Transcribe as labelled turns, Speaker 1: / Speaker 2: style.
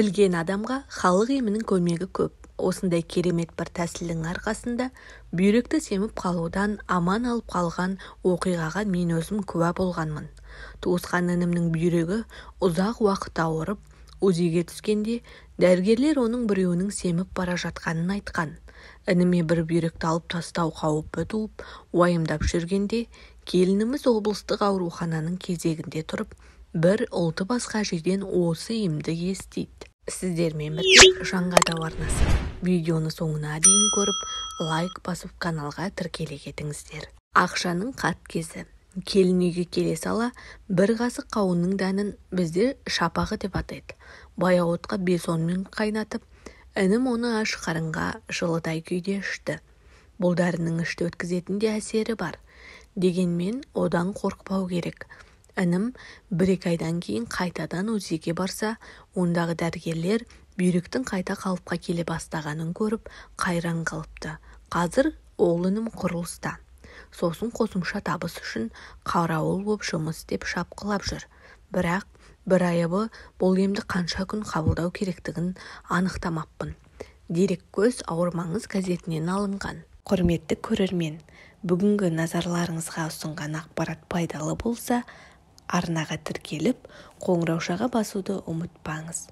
Speaker 1: Білген адамға халық емінің көмегі көп. Осындай керемет бір тәсілдің арқасында бүйректі семіп қалудан аман алып қалған оқиғаға мен өзім куә болғанмын. Туысқан інімнің бүйрегі ұзақ уақыт ауырып, УЗИге түскенде дәрігерлер оның біреуінің семіп бара жатқанын айтқан. Ініме бір бүйректі алып тастау қаупі туып, уайымдап жүргенде, келініміз облыстық аурухананың кезегінде тұрып, бір ұлты басқа жерден осы емді естиді. Сіздермен бірге Жаңғадау арнасы. Видеоны соңына дейін көріп, лайк басып каналға тіркеле кетіңіздер. Ақшаның қат кезі. Келін үйге келе сала, бір қасық қауынның дәнін бізде шапағы деп атайды. Баяу отқа 5-10 минут қайнатып, інім оны аш қарынға жылыдай күйде ішті. Бұл дәрінің ішті өткізетін де әсері бар. Дегенмен одан қорықпау керек. Інім 1-2 айдан кейін қайтадан УЗИге барса, ондағы дәрігерлер бүйректің қайта қалыпқа келе бастағанын көріп, қайран қалыпты. Қазір ол інім құрылыста. Сосын қосымша табыс үшін қарауыл боп жұмыс істеп шапқылап жүр. Бірақ бір айыбы бұл емді қанша күн қабылдау керектігін анықтамаппын. Дереккөз ауырмаңыз газетінен алынған. Құрметті көрермен, бүгінгі назарларыңызға ұсынған ақпарат пайдалы болса, арнаға тіркеліп, қоңыраушаға басуды ұмытпаңыз.